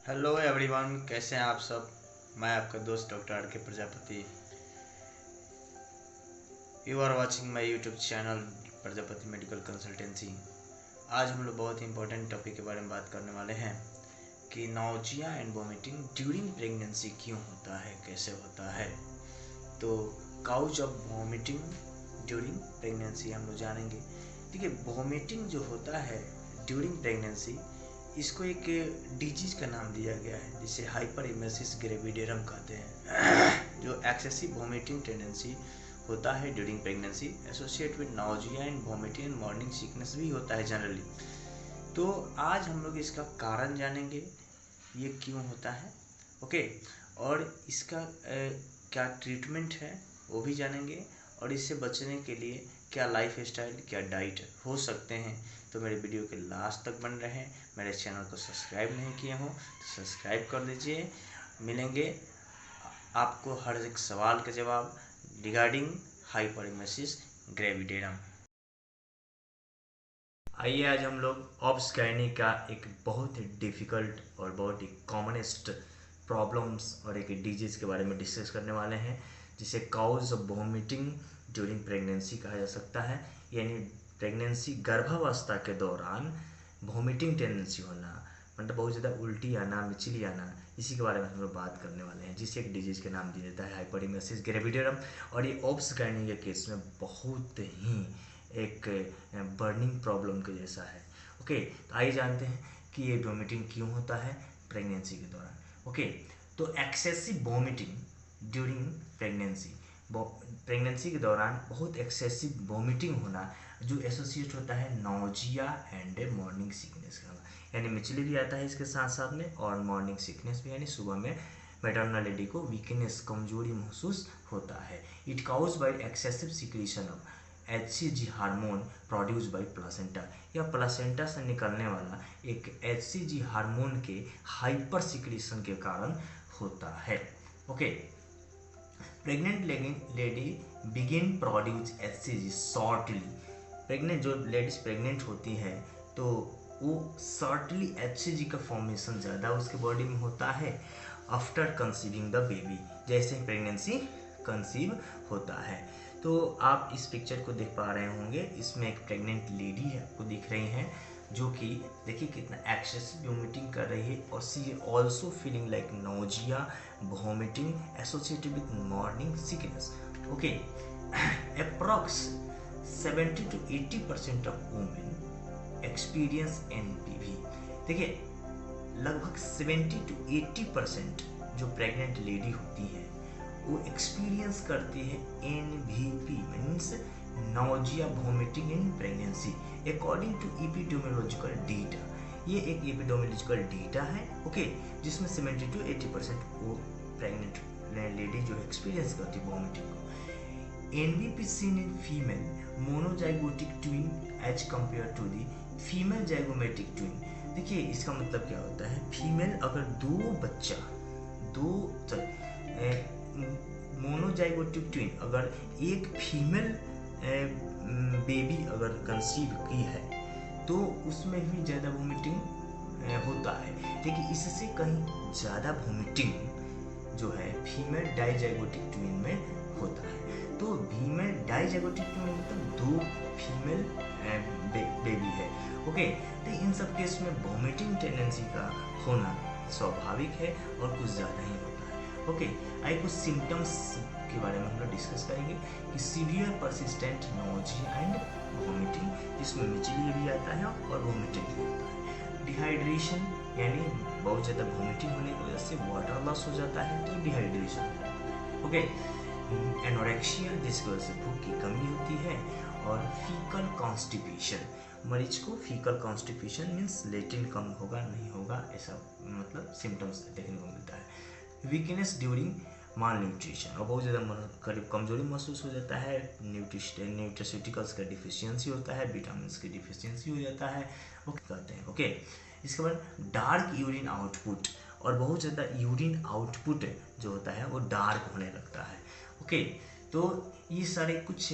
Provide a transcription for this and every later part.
Hello everyone, कैसे हैं आप सब। मैं आपका दोस्त doctor R K Prajapati. You are watching my YouTube channel Prajapati medical consultancy. आज हम लोग बहुत ही इंपॉर्टेंट टॉपिक के बारे में बात करने वाले हैं कि nausea and vomiting during pregnancy क्यों होता है, कैसे होता है। तो cause of vomiting during pregnancy हम लोग जानेंगे। देखिए, वॉमिटिंग जो होता है ड्यूरिंग प्रेगनेंसी, इसको एक डिजीज का नाम दिया गया है जिसे हाइपर इमेसिस ग्रेविडेरम कहते हैं। जो एक्सेसिव वॉमिटिंग टेंडेंसी होता है during pregnancy, associate with nausea and vomiting and morning sickness भी होता है जनरली। तो आज हम लोग इसका कारण जानेंगे, ये क्यों होता है, ओके। और इसका क्या ट्रीटमेंट है वो भी जानेंगे, और इससे बचने के लिए क्या लाइफ स्टाइल, क्या डाइट हो सकते हैं। तो मेरे वीडियो के लास्ट तक बन रहे हैं। मेरे चैनल को सब्सक्राइब नहीं किए हो तो सब्सक्राइब कर दीजिए। मिलेंगे आपको हर एक सवाल का जवाब रिगार्डिंग हाइपरमेसिस ग्रेविडेरम। आइए आज हम लोग ऑब्स गायनी का एक बहुत ही डिफ़िकल्ट और बहुत ही कॉमनेस्ट प्रॉब्लम्स और एक डिजीज के बारे में डिस्कस करने वाले हैं, जिसे cause of vomiting during pregnancy कहा जा सकता है। यानी प्रेगनेंसी गर्भावस्था के दौरान वॉमिटिंग टेंडेंसी होना, मतलब बहुत ज़्यादा उल्टी आना, मिचली आना, इसी के बारे में हम लोग बात करने वाले हैं, जिसे एक डिजीज़ के नाम दिया जाता है हाइपरमेसिस ग्रेविडेरम। और ये ऑब्स गायनी के केस में बहुत ही एक बर्निंग प्रॉब्लम के जैसा है, ओके। तो आइए जानते हैं कि ये वॉमिटिंग क्यों होता है प्रेगनेंसी के दौरान, ओके। तो excessive vomiting during pregnancy, pregnancy के दौरान बहुत एक्सेसिव वॉमिटिंग होना जो एसोसिएट होता है नौजिया एंड मॉर्निंग सिकनेस का, यानी मिचली भी आता है इसके साथ साथ में, और मॉर्निंग सिकनेस भी, यानी सुबह में मैटरनल लेडी को वीकनेस, कमजोरी महसूस होता है। It cause by excessive secretion of HCG hormone produce by placenta, या प्लासेंटा से निकलने वाला एक HCG हार्मोन के हाइपर सिक्रीशन के कारण होता है, okay. Pregnant lady begin produce HCG shortly. Pregnant जो लेडीज प्रेग्नेंट होती है तो वो शॉर्टली HCG का फॉर्मेशन ज़्यादा उसके बॉडी में होता है आफ्टर कंसीविंग द बेबी, जैसे प्रेगनेंसी कंसीव होता है। तो आप इस पिक्चर को देख पा रहे होंगे, इसमें एक प्रेग्नेंट लेडी है आपको दिख रही हैं, जो कि देखिए कितना एक्सेसिव वॉमिटिंग कर रही है, और she also feeling like nausea, vomiting associated with morning sickness, okay. Approx 70 to 80% of women experience NPV। देखिए, लगभग 70 to 80% जो प्रेग्नेंट लेडी होती है वो एक्सपीरियंस करती है NVP, means nausea vomiting in pregnancy, according to epidemiological data. ये एक एपिडेमियोलॉजिकल डेटा है, ओके, जिसमें 70 to 80% वो प्रेग्नेंट लेडी जो एक्सपीरियंस करती है वॉमिटिंग को। NVP seen in female monozygotic twin as compare to the female zygomatic twin. देखिए, इसका मतलब क्या होता है, फीमेल अगर मोनोजाइगोटिक ट्विन, अगर एक फीमेल बेबी अगर कंसीव की है तो उसमें भी ज़्यादा वॉमिटिंग होता है, लेकिन इससे कहीं ज़्यादा वॉमिटिंग जो है फीमेल डाइजाइगोटिक ट्विन में होता है। तो फीमेल डाइजाइगोटिक ट्विन मतलब दो फीमेल बेबी है, ओके। तो इन सब केस में वॉमिटिंग टेंडेंसी का होना स्वाभाविक है और कुछ ज़्यादा ही होता है, ओके। आइए कुछ सिम्टम्स के बारे में हम लोग डिस्कस करेंगे कि severe persistent nausea and vomiting, जिसमें मिचली भी आता है और वॉमिटिंग भी होता है। डिहाइड्रेशन, यानी बहुत ज़्यादा वॉमिटिंग होने की वजह से वाटर लॉस हो जाता है तो डिहाइड्रेशन होता है, ओके। एनोरेक्सिया, जिसकी वजह से भूख की कमी होती है, और फीकल कॉन्स्टिपेशन, मरीज को फीकल कॉन्स्टिपेशन मीन्स लेटिन कम होगा नहीं होगा, ऐसा मतलब सिम्टम्स देखने को मिलता है। वीकनेस ड्यूरिंग माल न्यूट्रिशन, और बहुत ज़्यादा करीब कमजोरी महसूस हो जाता है, न्यूट्रिस्यूटिकल्स का डिफिशियंसी होता है, विटामिन की डिफिशियंसी हो जाता है, वो कहते हैं, ओके। इसके बाद डार्क यूरिन आउटपुट, और बहुत ज़्यादा यूरिन आउटपुट जो होता है वो डार्क होने लगता है, ओके। तो ये सारे कुछ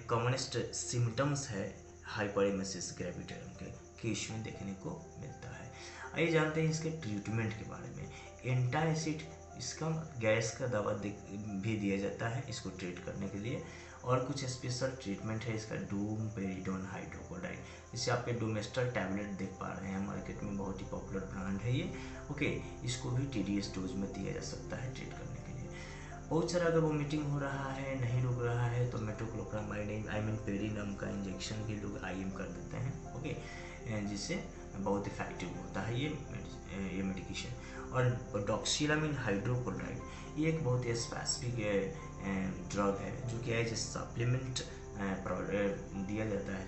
कॉमनेस्ट सिम्टम्स है हाइपरमेसिस ग्रेविडेरम के केस में देखने को मिलता है। आइए जानते हैं इसके ट्रीटमेंट के बारे में। एंटासिड इसका गैस का दवा भी दिया जाता है इसको ट्रीट करने के लिए। और कुछ स्पेशल ट्रीटमेंट है इसका डोमपेरिडोन हाइड्रोक्लोराइड, जिसे आपके डोमेस्टर टैबलेट देख पा रहे हैं मार्केट में, बहुत ही पॉपुलर ब्रांड है ये। ओके, इसको भी TDS डोज में दिया जा सकता है ट्रीट करने के लिए। बहुत सारा अगर वोमिटिंग हो रहा है, नहीं रुक रहा है, तो मेटोक्लोप्रामाइड पेरिनम का इंजेक्शन भी लोग IM कर देते हैं। ओके, जिससे बहुत इफेक्टिव होता है ये मेडिकेशन। और डॉक्सीलामिन हाइड्रोक्लोराइड ये एक बहुत ही स्पेसिफिक ड्रग है जो कि एज ए सप्लीमेंट दिया जाता है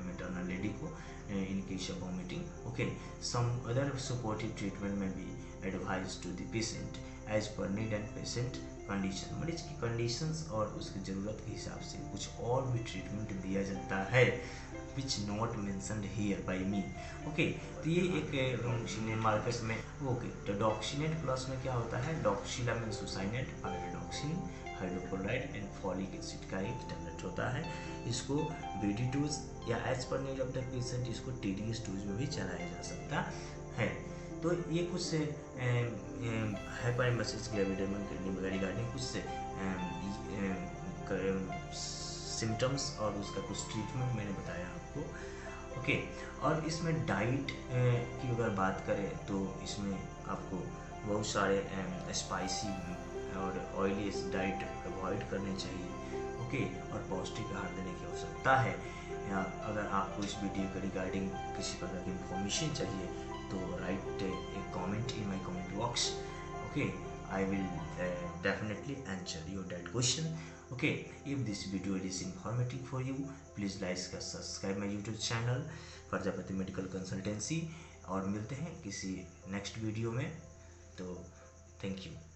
मैटरनल लेडी को in case of vomiting. Okay, some other supportive treatment में भी advise to the patient as per need and patient condition, मरीज की कंडीशंस और उसकी ज़रूरत के हिसाब से कुछ और भी ट्रीटमेंट दिया जाता है which not mentioned here bye me. Okay, तो ये एक मार्केट में। ओके, तो डॉक्सीनेट प्लस में क्या होता है, doxylamine succinate, pyridoxine hydrochloride and folic acid का एक टैबलेट होता है। इसको BD डोज या as per need of the patient इसको TDS डोज में भी चलाया जा सकता है। तो ये कुछ हाइपरमेसिस ग्रेविडेमन किडनी रिगार्डिंग कुछ सिम्टम्स और उसका कुछ ट्रीटमेंट मैंने बताया आपको। ओके, और इसमें डाइट की अगर बात करें तो इसमें आपको बहुत सारे स्पाइसी और ऑयली डाइट अवॉइड करने चाहिए। ओके, और पौष्टिक आहार देने की आवश्यकता है। या अगर आपको इस वीडियो के रिगार्डिंग किसी प्रकार की इंफॉर्मेशन चाहिए तो right A comment in my comment box. Okay, I will definitely answer your that question. Okay, if this video is informative for you, please like and subscribe my YouTube channel Prajapati medical consultancy. और मिलते हैं किसी next video में, तो thank you.